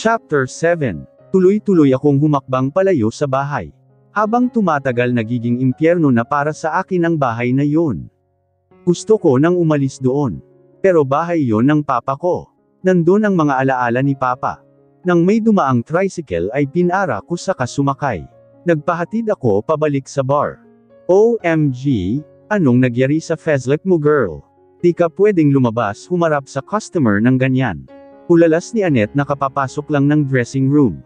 Chapter 7. Tuloy-tuloy akong humakbang palayo sa bahay. Habang tumatagal nagiging impyerno na para sa akin ang bahay na yun. Gusto ko nang umalis doon. Pero bahay yon ng papa ko. Nandun ang mga alaala ni papa. Nang may dumaang tricycle ay pinara ko saka sumakay. Nagpahatid ako pabalik sa bar. OMG, anong nagyari sa fezlet mo girl? Di ka pwedeng lumabas humarap sa customer ng ganyan. Ulalas ni Annette na kapapasok lang ng dressing room.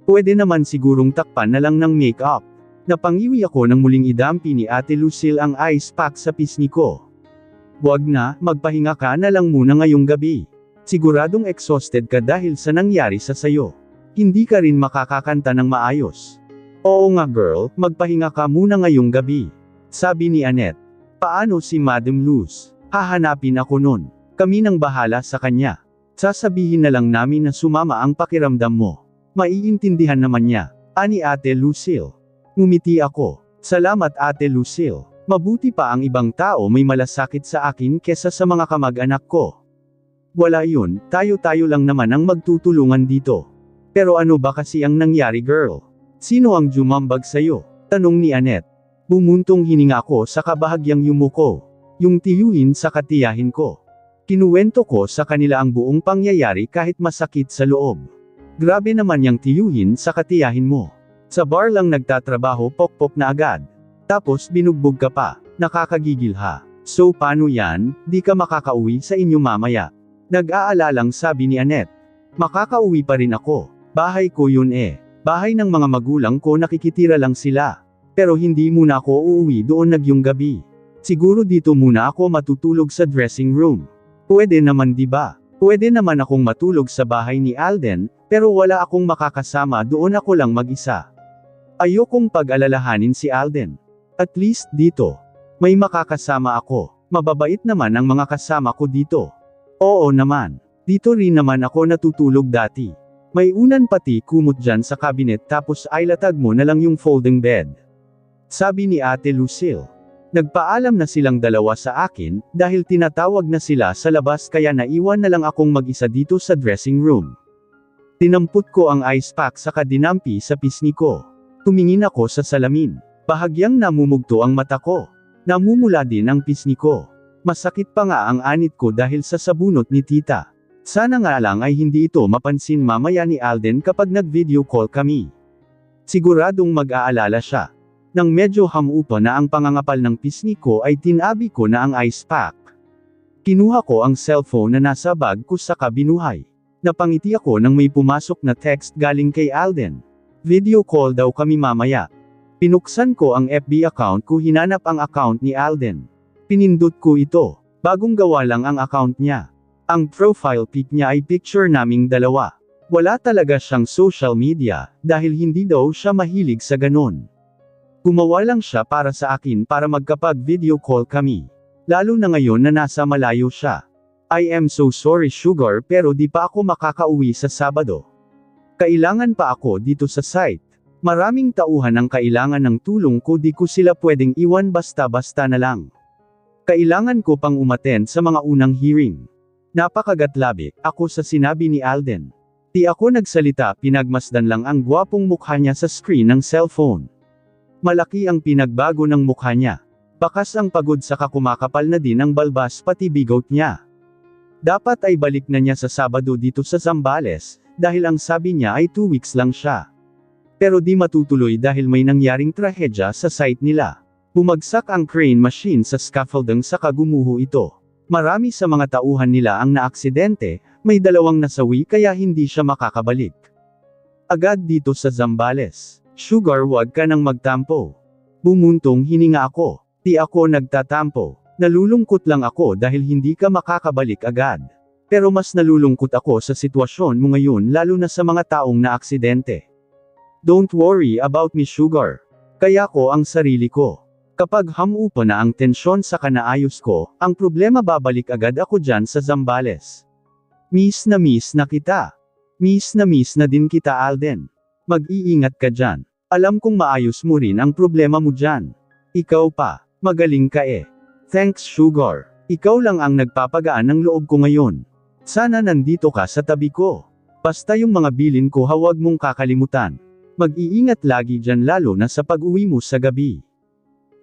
Pwede naman sigurong takpan na lang ng make-up. Napangiwi ako nang muling idampi ni Ate Lucille ang ice pack sa pisngi ko. Wag na, magpahinga ka na lang muna ngayong gabi. Siguradong exhausted ka dahil sa nangyari sa sayo. Hindi ka rin makakakanta ng maayos. Oo nga girl, magpahinga ka muna ngayong gabi. Sabi ni Annette. Paano si Madam Luz? Hahanapin ako nun. Kami nang bahala sa kanya. Sasabihin na lang namin na sumama ang pakiramdam mo. Maiintindihan naman niya. Ani Ate Lucille. Ngumiti ako. Salamat Ate Lucille. Mabuti pa ang ibang tao may malasakit sa akin kesa sa mga kamag-anak ko. Wala yun, tayo-tayo lang naman ang magtutulungan dito. Pero ano ba kasi ang nangyari girl? Sino ang jumambag sayo? Tanong ni Annette. Bumuntong hininga ako sa kabahagyang yumuko. Yung tiyuhin sa katiyahin ko. Kinuwento ko sa kanila ang buong pangyayari kahit masakit sa loob. Grabe naman yang tiyuhin sa katiyahin mo. Sa bar lang nagtatrabaho pokpok na agad. Tapos binugbog ka pa, nakakagigil ha. So paano yan, di ka makakauwi sa inyo mamaya? Nag-aalalang sabi ni Annette. Makakauwi pa rin ako. Bahay ko yun eh. Bahay ng mga magulang ko nakikitira lang sila. Pero hindi muna ako uuwi doon nagyong gabi. Siguro dito muna ako matutulog sa dressing room. Pwede naman di ba? Pwede naman akong matulog sa bahay ni Alden, pero wala akong makakasama doon ako lang mag-isa. Ayokong pag-alalahanin si Alden. At least dito. May makakasama ako. Mababait naman ang mga kasama ko dito. Oo naman. Dito rin naman ako natutulog dati. May unan pati kumot dyan sa cabinet tapos ay latag mo na lang yung folding bed. Sabi ni Ate Lucille. Nagpaalam na silang dalawa sa akin, dahil tinatawag na sila sa labas kaya naiwan na lang akong mag-isa dito sa dressing room. Tinampot ko ang ice pack saka dinampi sa pisngi ko. Tumingin ako sa salamin. Bahagyang namumugto ang mata ko. Namumula din ang pisngi ko. Masakit pa nga ang anit ko dahil sa sabunot ni tita. Sana nga lang ay hindi ito mapansin mamaya ni Alden kapag nag-video call kami. Siguradong mag-aalala siya. Nang medyo hamupa na ang pangangapal ng pisngi ko ay tinabi ko na ang ice pack. Kinuha ko ang cellphone na nasa bag ko saka binuhay. Napangiti ako nang may pumasok na text galing kay Alden. Video call daw kami mamaya. Pinuksan ko ang FB account ko hinanap ang account ni Alden. Pinindot ko ito. Bagong gawa lang ang account niya. Ang profile pic niya ay picture naming dalawa. Wala talaga siyang social media, dahil hindi daw siya mahilig sa ganon. Gumawa lang siya para sa akin para magkapag-video call kami. Lalo na ngayon na nasa malayo siya. I am so sorry sugar pero di pa ako makakauwi sa Sabado. Kailangan pa ako dito sa site. Maraming tauhan ang kailangan ng tulong ko di ko sila pwedeng iwan basta-basta na lang. Kailangan ko pang umattend sa mga unang hearing. Napakagatlabi, ako sa sinabi ni Alden. Di ako nagsalita pinagmasdan lang ang gwapong mukha niya sa screen ng cellphone. Malaki ang pinagbago ng mukha niya. Bakas ang pagod saka kumakapal na din ang balbas pati bigot niya. Dapat ay balik na niya sa Sabado dito sa Zambales, dahil ang sabi niya ay 2 weeks lang siya. Pero di matutuloy dahil may nangyaring trahedya sa site nila. Bumagsak ang crane machine sa scaffolding saka gumuho ito. Marami sa mga tauhan nila ang naaksidente, may 2 nasawi kaya hindi siya makakabalik. Agad dito sa Zambales. Sugar wag ka nang magtampo. Bumuntong hininga ako. Di ako nagtatampo. Nalulungkot lang ako dahil hindi ka makakabalik agad. Pero mas nalulungkot ako sa sitwasyon mo ngayon lalo na sa mga taong naaksidente. Don't worry about me sugar. Kaya ko ang sarili ko. Kapag hamupa na ang tensyon sa kanaayos ko, ang problema babalik agad ako dyan sa Zambales. Miss na kita. Miss na din kita Alden. Mag-iingat ka dyan. Alam kong maayos mo rin ang problema mo dyan. Ikaw pa, magaling ka eh. Thanks sugar. Ikaw lang ang nagpapagaan ng loob ko ngayon. Sana nandito ka sa tabi ko. Basta yung mga bilin ko huwag mong kakalimutan. Mag-iingat lagi dyan lalo na sa pag-uwi mo sa gabi.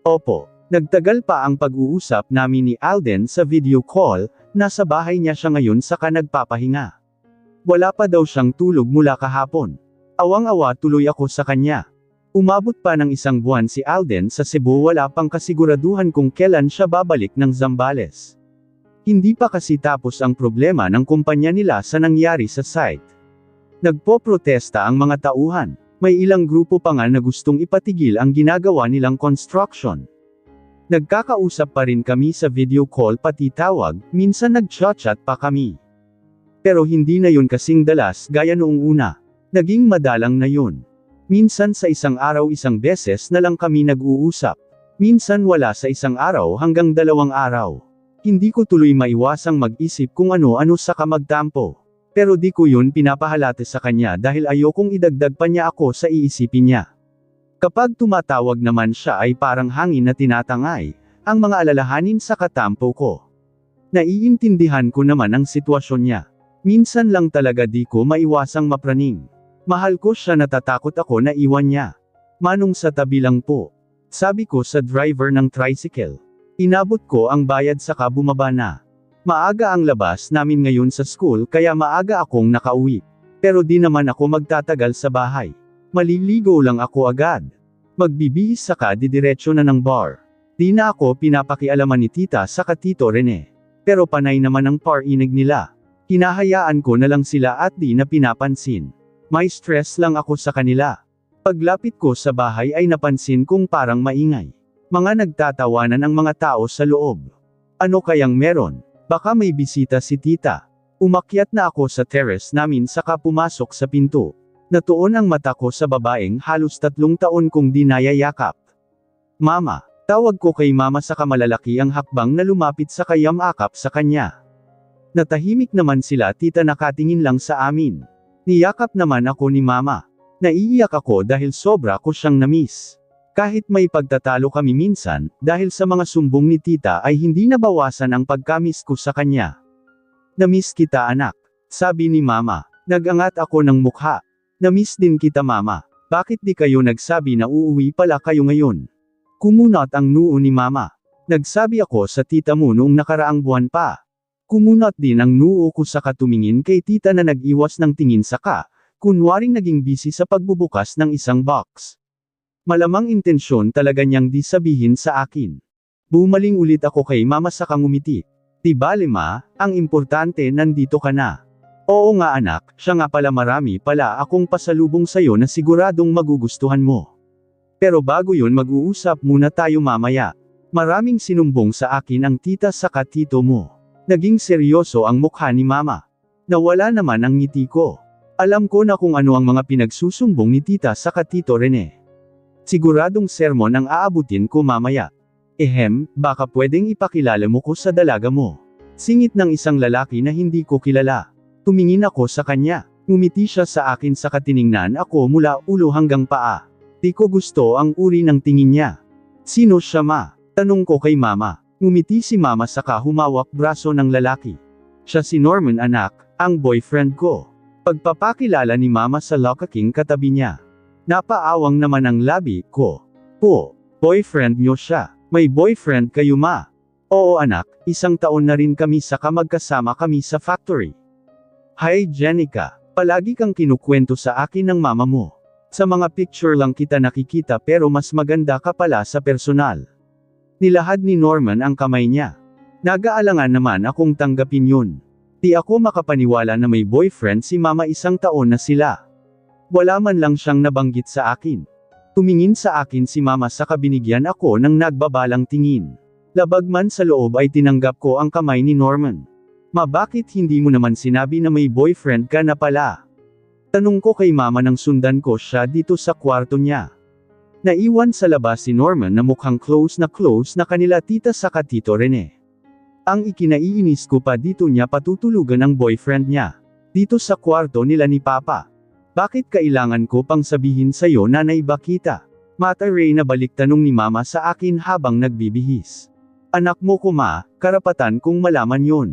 Opo. Nagtagal pa ang pag-uusap namin ni Alden sa video call, nasa bahay niya siya ngayon saka nagpapahinga. Wala pa daw siyang tulog mula kahapon. Awang-awa tuloy ako sa kanya. Umabot pa ng 1 buwan si Alden sa Cebu, wala pang kasiguraduhan kung kailan siya babalik ng Zambales. Hindi pa kasi tapos ang problema ng kumpanya nila sa nangyari sa site. Nagpo-protesta ang mga tauhan. May ilang grupo pa nga na gustong ipatigil ang ginagawa nilang construction. Nagkakausap pa rin kami sa video call pati tawag, minsan nag-chat pa kami. Pero hindi na yun kasing dalas gaya noong una. Naging madalang na yun. Minsan sa isang araw 1 beses na lang kami nag-uusap. Minsan wala sa 1 araw hanggang 2 araw. Hindi ko tuloy maiwasang mag-isip kung ano-ano sa magtampo. Pero di ko yun pinapahalata sa kanya dahil ayokong idagdag pa niya ako sa iisipin niya. Kapag tumatawag naman siya ay parang hangin na tinatangay, ang mga alalahanin sa katampo ko. Naiintindihan ko naman ang sitwasyon niya. Minsan lang talaga di ko maiwasang mapraning. Mahal ko siya, natatakot ako na iwan niya. Manong sa tabi lang po. Sabi ko sa driver ng tricycle. Inabot ko ang bayad saka bumaba na. Maaga ang labas namin ngayon sa school kaya maaga akong nakauwi. Pero di naman ako magtatagal sa bahay. Maliligo lang ako agad. Magbibihis saka didiretso na ng bar. Di na ako pinapakialaman ni tita saka tito Rene. Pero panay naman ang parinig nila. Hinahayaan ko na lang sila at di na pinapansin. May stress lang ako sa kanila. Paglapit ko sa bahay ay napansin kong parang maingay. Mga nagtatawanan ang mga tao sa loob. Ano kayang meron? Baka may bisita si tita. Umakyat na ako sa terrace namin saka pumasok sa pinto. Natuon ang mata ko sa babaeng halos 3 taon kong dinayayakap. Mama. Tawag ko kay mama saka malalaki ang hakbang na lumapit sa yamakap sa kanya. Natahimik naman sila tita, nakatingin lang sa amin. Niyakap naman ako ni mama. Naiiyak ako dahil sobra ko siyang namiss. Kahit may pagtatalo kami minsan, dahil sa mga sumbong ni tita ay hindi nabawasan ang pagkamiss ko sa kanya. Namiss kita anak. Sabi ni mama. Nagangat ako ng mukha. Namiss din kita mama. Bakit di kayo nagsabi na uuwi pala kayo ngayon? Kumunot ang noo ni mama. Nagsabi ako sa tita mo noong nakaraang buwan pa. Kumunot din ang noo ko saka tumingin kay tita na nag-iwas ng tingin saka, kunwaring naging busy sa pagbubukas ng isang box. Malamang intensyon talaga niyang di sabihin sa akin. Bumaling ulit ako kay mama saka ngumiti. Di bale ma, ang importante nandito ka na. Oo nga anak, siya nga pala, marami pala akong pasalubong sayo na siguradong magugustuhan mo. Pero bago yun mag-uusap muna tayo mamaya. Maraming sinumbong sa akin ang tita saka tito mo. Naging seryoso ang mukha ni mama. Nawala naman ang ngiti ko. Alam ko na kung ano ang mga pinagsusumbong ni tita saka tito Rene. Siguradong sermon ang aabutin ko mamaya. Baka pwedeng ipakilala mo ko sa dalaga mo. Singit ng isang lalaki na hindi ko kilala. Tumingin ako sa kanya. Ngumiti siya sa akin saka tiningnan ako mula ulo hanggang paa. Di ko gusto ang uri ng tingin niya. Sino siya ma? Tanong ko kay mama. Ngumiti si mama saka humawak braso ng lalaki. Siya si Norman anak, ang boyfriend ko. Pagpapakilala ni mama sa lakaking katabi niya. Napaawang naman ang labi ko. Po, boyfriend niyo siya. May boyfriend kayo ma? Oo anak, 1 taon na rin kami saka magkasama kami sa factory. Hi Jenica, palagi kang kinukwento sa akin ng mama mo. Sa mga picture lang kita nakikita pero mas maganda ka pala sa personal. Nilahad ni Norman ang kamay niya. Nag-aalangan naman akong tanggapin yun. Di ako makapaniwala na may boyfriend si mama, 1 taon na sila. Wala man lang siyang nabanggit sa akin. Tumingin sa akin si mama saka binigyan ako ng nagbabalang tingin. Labag man sa loob ay tinanggap ko ang kamay ni Norman. Ma, bakit hindi mo naman sinabi na may boyfriend ka na pala? Tanong ko kay mama nang sundan ko siya dito sa kwarto niya. Naiwan sa labas si Norman na mukhang close na kanila tita saka tito Rene. Ang ikinaiinis ko pa, dito niya patutulugan ang boyfriend niya. Dito sa kwarto nila ni Papa. Bakit kailangan ko pang sabihin sa'yo nanay ba kita? Mata Ray, na balik tanong ni mama sa akin habang nagbibihis. Anak mo ko ma, karapatan kong malaman yon.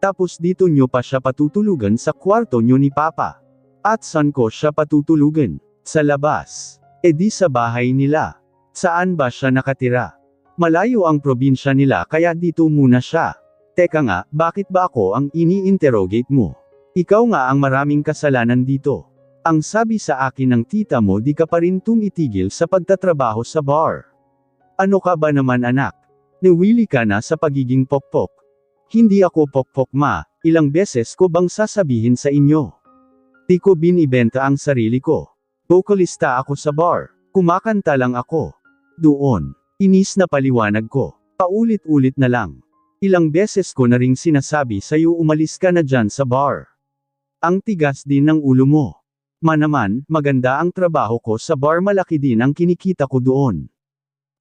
Tapos dito nyo pa siya patutulugan sa kwarto nyo ni Papa. At saan ko siya patutulugan? Sa labas. E di sa bahay nila. Saan ba siya nakatira? Malayo ang probinsya nila kaya dito muna siya. Teka nga, bakit ba ako ang ini-interrogate mo? Ikaw nga ang maraming kasalanan dito. Ang sabi sa akin ng tita mo di ka pa rin tumitigil sa pagtatrabaho sa bar. Ano ka ba naman anak? Nawili ka na sa pagiging pokpok. Hindi ako pokpok ma, ilang beses ko bang sasabihin sa inyo? Di ko binibenta ang sarili ko. Vocalista ako sa bar, kumakanta lang ako. Doon, inis na paliwanag ko. Paulit-ulit na lang. Ilang beses ko na ring sinasabi sa'yo umalis ka na dyan sa bar. Ang tigas din ng ulo mo. Naman, maganda ang trabaho ko sa bar, malaki din ang kinikita ko doon.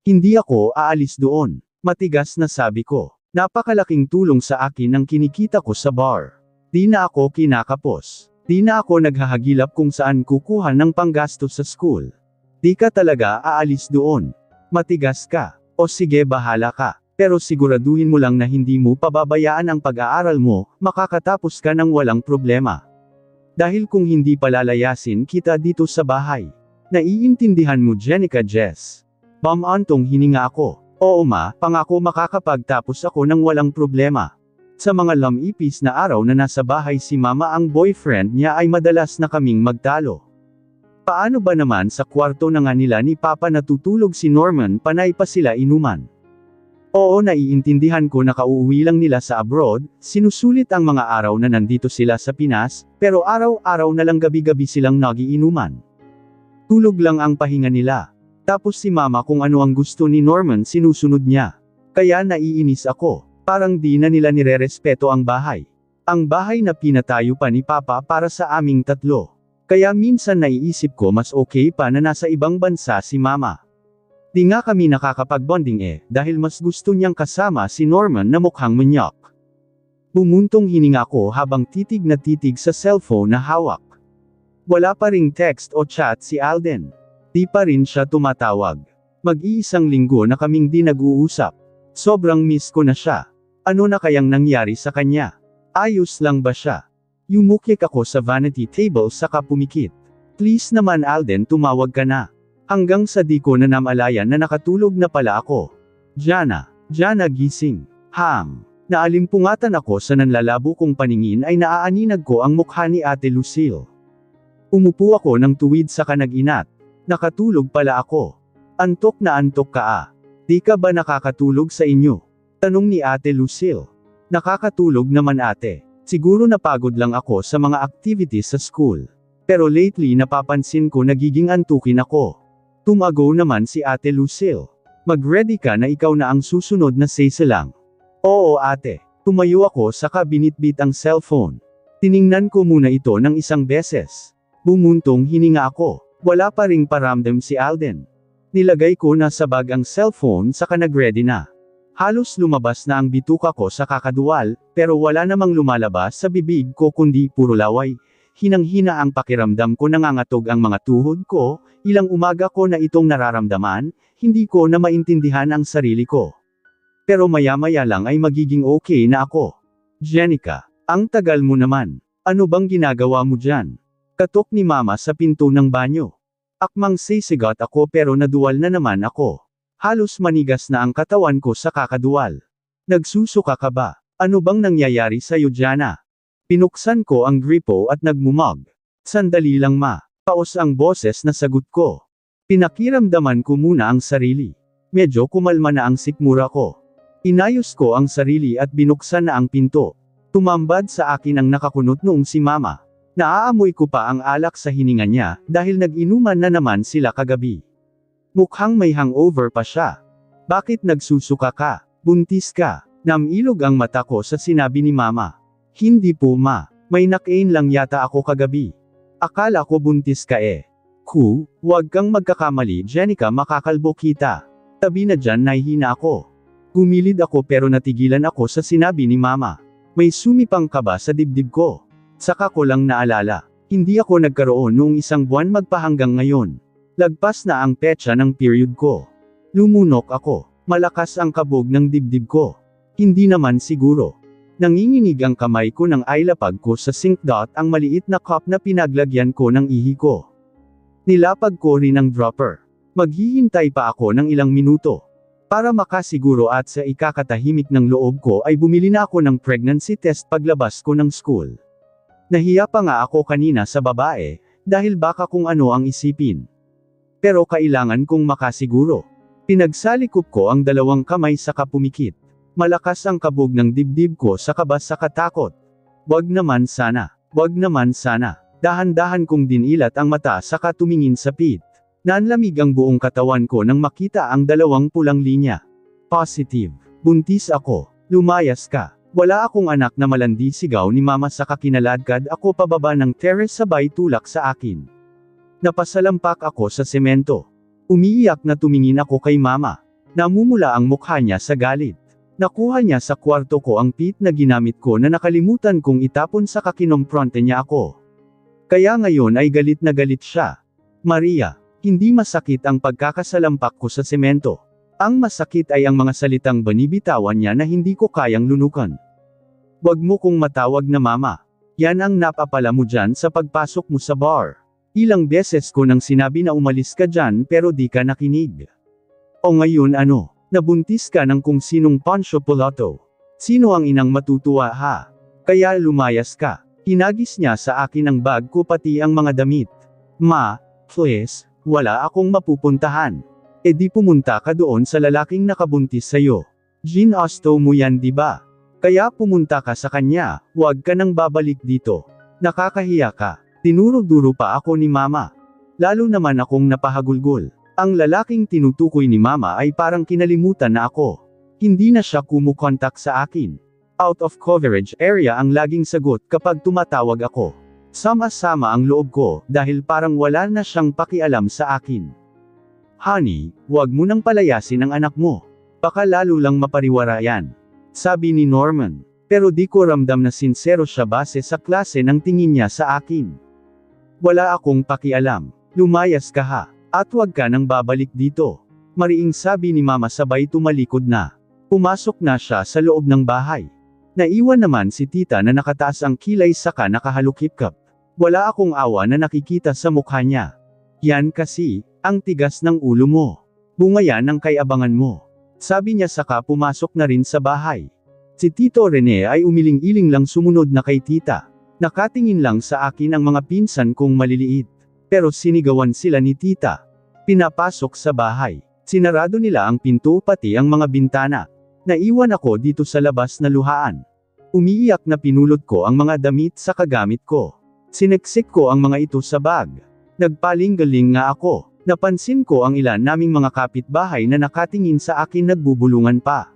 Hindi ako aalis doon. Matigas na sabi ko. Napakalaking tulong sa akin ang kinikita ko sa bar. Di na ako kinakapos. Di na ako naghahagilap kung saan kukuha ng panggastos sa school. Di ka talaga aalis doon. Matigas ka. O sige bahala ka. Pero siguraduhin mo lang na hindi mo pababayaan ang pag-aaral mo, makakatapos ka ng walang problema. Dahil kung hindi palalayasin kita dito sa bahay. Naiintindihan mo Jenica Jess? Bamantong hininga ako. Oo ma, pangako makakapagtapos ako ng walang problema. Sa mga lamipis na araw na nasa bahay si mama ang boyfriend niya ay madalas na kaming magtalo. Paano ba naman sa kwarto na nga nila ni Papa natutulog si Norman panay pa sila inuman? Oo naiintindihan ko na kauuwi lang nila sa abroad, sinusulit ang mga araw na nandito sila sa Pinas, pero araw-araw na lang gabi-gabi silang nagiinuman. Tulog lang ang pahinga nila. Tapos si mama kung ano ang gusto ni Norman sinusunod niya. Kaya naiinis ako. Parang di na nila nirerespeto ang bahay. Ang bahay na pinatayo pa ni Papa para sa aming tatlo. Kaya minsan naiisip ko mas okay pa na nasa ibang bansa si Mama. Di nga kami nakakapag-bonding dahil mas gusto niyang kasama si Norman na mukhang manyak. Bumuntong hininga ko habang titig na titig sa cellphone na hawak. Wala pa ring text o chat si Alden. Di pa rin siya tumatawag. Mag-iisang linggo na kaming di nag-uusap. Sobrang miss ko na siya. Ano na kayang nangyari sa kanya? Ayos lang ba siya? Yumukik ako sa vanity table saka pumikit. Please naman Alden tumawag ka na. Hanggang sa di ko na namalayan na nakatulog na pala ako. Jana gising. Naalimpungatan ako sa nanlalabo kong paningin ay naaaninag ko ang mukha ni Ate Lucille. Umupo ako ng tuwid sa kanag-inat. Nakatulog pala ako. Antok na antok ka. Di ka ba nakakatulog sa inyo? Tanong ni Ate Lucille. Nakakatulog naman ate. Siguro napagod lang ako sa mga activities sa school. Pero lately napapansin ko nagiging antukin ako. Tumago naman si Ate Lucille. Mag-ready ka na ikaw na ang susunod na sisalang. Oo ate. Tumayo ako saka binitbit ang cellphone. Tiningnan ko muna ito ng isang beses. Bumuntong hininga ako. Wala pa ring paramdam si Alden. Nilagay ko na sa bag ang cellphone saka nag-ready na. Halos lumabas na ang bituka ko sa kakaduwal, pero wala namang lumalabas sa bibig ko kundi puro laway. Hinang-hina ang pakiramdam ko, nangangatog ang mga tuhod ko, ilang umaga ko na itong nararamdaman, hindi ko na maintindihan ang sarili ko. Pero maya-maya lang ay magiging okay na ako. Jenica, ang tagal mo naman. Ano bang ginagawa mo dyan? Katok ni mama sa pinto ng banyo. Akmang sisigat ako pero naduwal na naman ako. Halos manigas na ang katawan ko sa kakaduwal. Nagsusuka ka ba? Ano bang nangyayari sa'yo Jana? Pinuksan ko ang gripo at nagmumog. Sandali lang ma. Paos ang boses na sagot ko. Pinakiramdaman ko muna ang sarili. Medyo kumalma na ang sikmura ko. Inayos ko ang sarili at binuksan na ang pinto. Tumambad sa akin ang nakakunot noong si mama. Naaamoy ko pa ang alak sa hininga niya, dahil nag-inuman na naman sila kagabi. Mukhang may hangover pa siya. Bakit nagsusuka ka? Buntis ka? Namilog ang mata ko sa sinabi ni mama. Hindi po ma, may nakain lang yata ako kagabi. Akala ko buntis ka Huwag kang magkakamali Jenica, makakalbo kita. Tabi na dyan, nahihina ako. Gumilid ako pero natigilan ako sa sinabi ni mama. May sumipang kaba sa dibdib ko. Saka ko lang naalala, hindi ako nagkaroon noong isang buwan magpahanggang ngayon. Lagpas na ang petsa ng period ko. Lumunok ako. Malakas ang kabog ng dibdib ko. Hindi naman siguro. Nanginginig ang kamay ko nang ailapag ko sa sink. Ang maliit na cup na pinaglagyan ko ng ihi ko. Nilapag ko rin ang dropper. Maghihintay pa ako ng ilang minuto. Para makasiguro at sa ikakatahimik ng loob ko ay bumili na ako ng pregnancy test paglabas ko ng school. Nahiya pa nga ako kanina sa babae, dahil baka kung ano ang isipin. Pero kailangan kong makasiguro. Pinagsalikop ko ang dalawang kamay saka pumikit. Malakas ang kabog ng dibdib ko sa kaba sa katakot. Wag naman sana. Wag naman sana. Dahan-dahan kong dinilat ang mata saka tumingin sa pit. Nanlamig ang buong katawan ko nang makita ang dalawang pulang linya. Positive. Buntis ako. Lumayas ka. Wala akong anak na malandi, sigaw ni mama saka kinaladkad ako pababa ng terrace sabay tulak sa akin. Napasalampak ako sa semento. Umiiyak na tumingin ako kay mama. Namumula ang mukha niya sa galit. Nakuha niya sa kwarto ko ang pit na ginamit ko na nakalimutan kong itapon saka kinompronte niya ako. Kaya ngayon ay galit na galit siya. Maria. Hindi masakit ang pagkakasalampak ko sa semento. Ang masakit ay ang mga salitang banibitawan niya na hindi ko kayang lunukan. Wag mo kong matawag na mama. Yan ang napapala mo dyan sa pagpasok mo sa bar. Ilang beses ko nang sinabi na umalis ka dyan pero di ka nakinig. O ngayon ano? Nabuntis ka ng kung sinong Pancho Pilato. Sino ang inang matutuwa ha? Kaya lumayas ka. Hinagis niya sa akin ang bag ko pati ang mga damit. Ma, please. Wala akong mapupuntahan. E di pumunta ka doon sa lalaking nakabuntis sa'yo. Ginusto mo yan diba? Kaya pumunta ka sa kanya, huwag ka nang babalik dito. Nakakahiya ka. Tinuro-duro pa ako ni mama. Lalo naman akong napahagulgol. Ang lalaking tinutukoy ni mama ay parang kinalimutan na ako. Hindi na siya kumukontak sa akin. Out of coverage area ang laging sagot kapag tumatawag ako. Sama-sama ang loob ko, dahil parang wala na siyang pakialam sa akin. Honey, huwag mo nang palayasin ang anak mo. Baka lalo lang mapariwara yan. Sabi ni Norman. Pero di ko ramdam na sincero siya base sa klase ng tingin niya sa akin. Wala akong pakialam. Lumayas ka ha. At huwag ka nang babalik dito. Mariing sabi ni mama sabay tumalikod na. Pumasok na siya sa loob ng bahay. Naiwan naman si tita na nakataas ang kilay saka nakahalukip-kap. Wala akong awa na nakikita sa mukha niya. Yan kasi, ang tigas ng ulo mo. Bunga yan ang kayabangan mo. Sabi niya saka pumasok na rin sa bahay. Si Tito Rene ay umiling-iling lang sumunod na kay tita. Nakatingin lang sa akin ang mga pinsan kong maliliit. Pero sinigawan sila ni tita. Pinapasok sa bahay. Sinarado nila ang pinto pati ang mga bintana. Naiwan ako dito sa labas na luhaan. Umiiyak na pinulot ko ang mga damit sa kagamit ko. Sineksik ko ang mga ito sa bag. Nagpaling-galing nga ako. Napansin ko ang ilan naming mga kapitbahay na nakatingin sa akin nagbubulungan pa.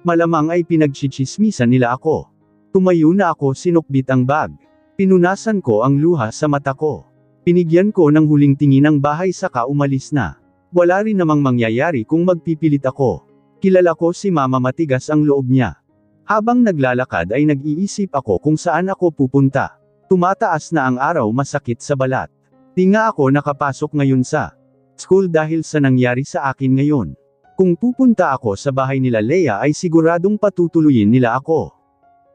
Malamang ay pinagchichismisan nila ako. Tumayo na ako, sinukbit ang bag. Pinunasan ko ang luha sa mata ko. Pinigyan ko ng huling tingin ang bahay saka umalis na. Wala rin namang mangyayari kung magpipilit ako. Kilala ko si mama, matigas ang loob niya. Habang naglalakad ay nag-iisip ako kung saan ako pupunta. Tumataas na ang araw, masakit sa balat. Di nga ako nakapasok ngayon sa school dahil sa nangyari sa akin ngayon. Kung pupunta ako sa bahay nila Leia ay siguradong patutuluyin nila ako.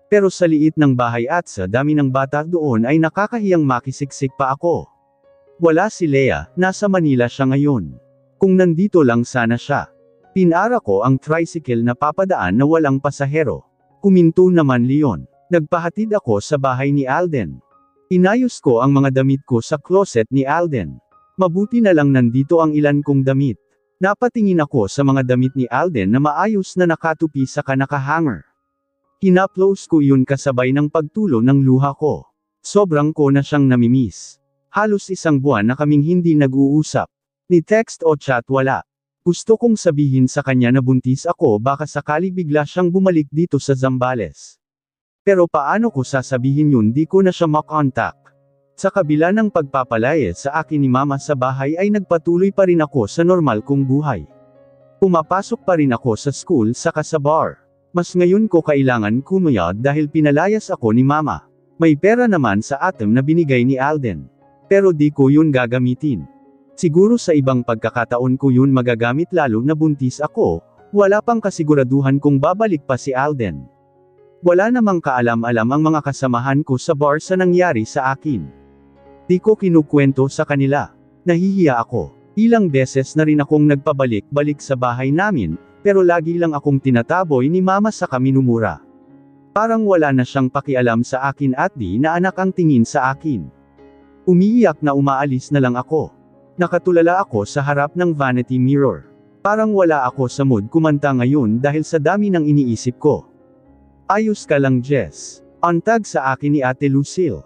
Pero sa liit ng bahay at sa dami ng bata doon ay nakakahiyang makisiksik pa ako. Wala si Leia, nasa Manila siya ngayon. Kung nandito lang sana siya. Pinara ko ang tricycle na papadaan na walang pasahero. Kuminto naman Leon. Nagpahatid ako sa bahay ni Alden. Inayos ko ang mga damit ko sa closet ni Alden. Mabuti na lang nandito ang ilan kong damit. Napatingin ako sa mga damit ni Alden na maayos na nakatupi sa nakahanger. Hinaplos ko yun kasabay ng pagtulo ng luha ko. Sobrang ko na siyang namimiss. Halos isang buwan na kaming hindi nag-uusap. Ni text o chat wala. Gusto kong sabihin sa kanya na buntis ako, baka sakali bigla siyang bumalik dito sa Zambales. Pero paano ko sasabihin yun, di ko na siya makontak. Sa kabila ng pagpapalayas sa akin ni mama sa bahay ay nagpatuloy pa rin ako sa normal kong buhay. Pumapasok pa rin ako sa school saka sa bar. Mas ngayon ko kailangan kumayad dahil pinalayas ako ni mama. May pera naman sa atem na binigay ni Alden. Pero di ko yun gagamitin. Siguro sa ibang pagkakataon ko yun magagamit lalo na buntis ako, wala pang kasiguraduhan kung babalik pa si Alden. Wala namang kaalam-alam ang mga kasamahan ko sa bar sa nangyari sa akin. Di ko kinukwento sa kanila. Nahihiya ako. Ilang beses na rin akong nagpabalik-balik sa bahay namin, pero lagi lang akong tinataboy ni mama sa minumura. Parang wala na siyang pakialam sa akin at di na anak ang tingin sa akin. Umiiyak na umaalis na lang ako. Nakatulala ako sa harap ng vanity mirror. Parang wala ako sa mood kumanta ngayon dahil sa dami ng iniisip ko. Ayos ka lang, Jess. Antag sa akin ni Ate Lucille.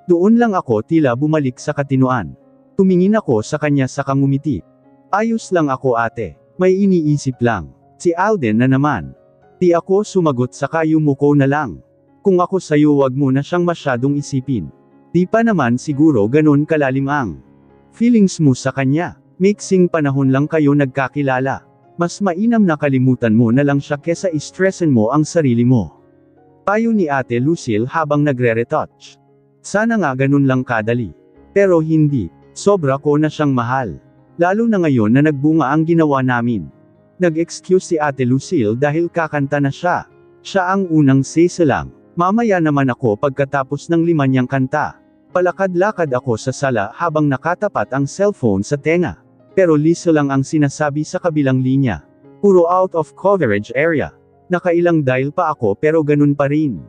Doon lang ako tila bumalik sa katinuan. Tumingin ako sa kanya sa ngumiti. Ayos lang ako, ate. May iniisip lang. Si Alden na naman. Di ako sumagot saka yumuko na lang. Kung ako sayo wag mo na siyang masyadong isipin. Di pa naman siguro ganun kalalim ang feelings mo sa kanya. Mixing panahon lang kayo nagkakilala. Mas mainam na kalimutan mo na lang siya kesa istressen mo ang sarili mo. Payo ni Ate Lucille habang nagre-retouch. Sana nga ganun lang kadali. Pero hindi. Sobra ko na siyang mahal. Lalo na ngayon na nagbunga ang ginawa namin. Nag-excuse si Ate Lucille dahil kakanta na siya. Siya ang unang sisalang. Mamaya naman ako pagkatapos ng 5 niyang kanta. Palakad-lakad ako sa sala habang nakatapat ang cellphone sa tenga. Pero liso lang ang sinasabi sa kabilang linya. Puro out of coverage area. Nakailang dial pa ako pero ganun pa rin.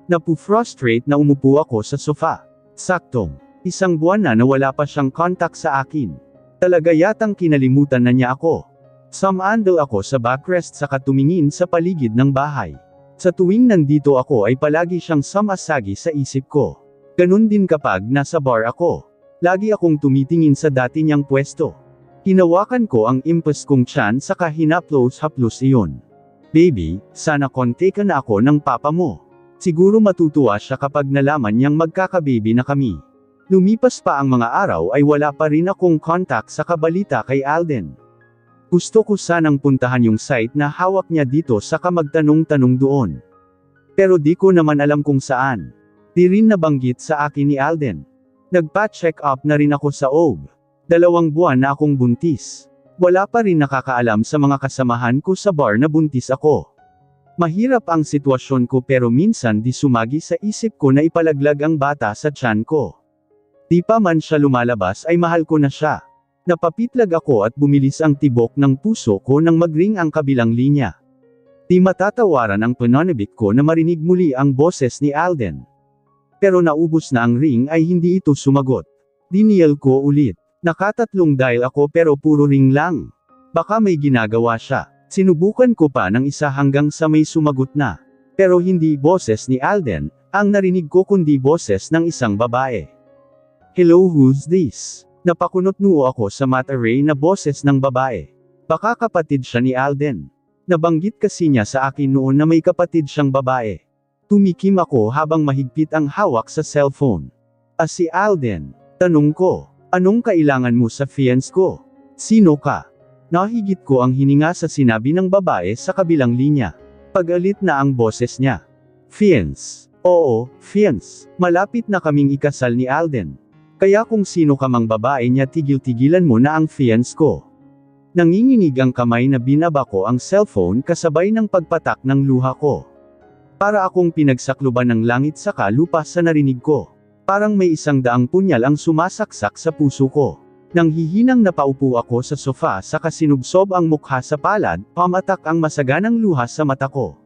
Napu-frustrate na umupo ako sa sofa. Saktong 1 buwan na wala pa siyang contact sa akin. Talaga yatang kinalimutan na niya ako. Sumandal ako sa backrest saka tumingin sa paligid ng bahay. Sa tuwing nandito ako ay palagi siyang sumasagi sa isip ko. Ganun din kapag nasa bar ako. Lagi akong tumitingin sa dati niyang pwesto. Hinawakan ko ang impas kong tiyan saka hinaplos-haplos iyon. Baby, sana kontekan na ako ng papa mo. Siguro matutuwa siya kapag nalaman niyang magkakababy na kami. Lumipas pa ang mga araw ay wala pa rin akong contact sa kabalita kay Alden. Gusto ko sanang puntahan yung site na hawak niya dito saka magtanong-tanong doon. Pero di ko naman alam kung saan. Di rin nabanggit sa akin ni Alden. Nagpa-check up na rin ako sa OB. 2 buwan na akong buntis. Wala pa rin nakakaalam sa mga kasamahan ko sa bar na buntis ako. Mahirap ang sitwasyon ko pero minsan di sumagi sa isip ko na ipalaglag ang bata sa tiyan ko. Di pa man siya lumalabas ay mahal ko na siya. Napapitlag ako at bumilis ang tibok ng puso ko nang magring ang kabilang linya. Di matatawaran ang pananabik ko na marinig muli ang boses ni Alden. Pero naubos na ang ring ay hindi ito sumagot. Dinial ko ulit. Nakatatlong dial ako pero puro ring lang. Baka may ginagawa siya. Sinubukan ko pa ng isa hanggang sa may sumagot na. Pero hindi boses ni Alden, ang narinig ko kundi boses ng isang babae. Hello, who's this? Napakunot noo ako sa mat-array na boses ng babae. Baka kapatid siya ni Alden. Nabanggit kasi niya sa akin noon na may kapatid siyang babae. Tumikim ako habang mahigpit ang hawak sa cellphone. Si Alden. Tanong ko. Anong kailangan mo sa fiancé ko? Sino ka? Nahigit ko ang hininga sa sinabi ng babae sa kabilang linya. Pagalit na ang boses niya. Fiancé. Oo, fiancé. Malapit na kaming ikasal ni Alden. Kaya kung sino ka mang babae niya tigil-tigilan mo na ang fiancé ko. Nanginginig ang kamay na binaba ko ang cellphone kasabay ng pagpatak ng luha ko. Para akong pinagsakluban ng langit saka lupa sa narinig ko. Parang may 100 punyal ang sumasaksak sa puso ko. Nang hihinang napaupo ako sa sofa saka sinubsob ang mukha sa palad, pamatak ang masaganang luha sa mata ko.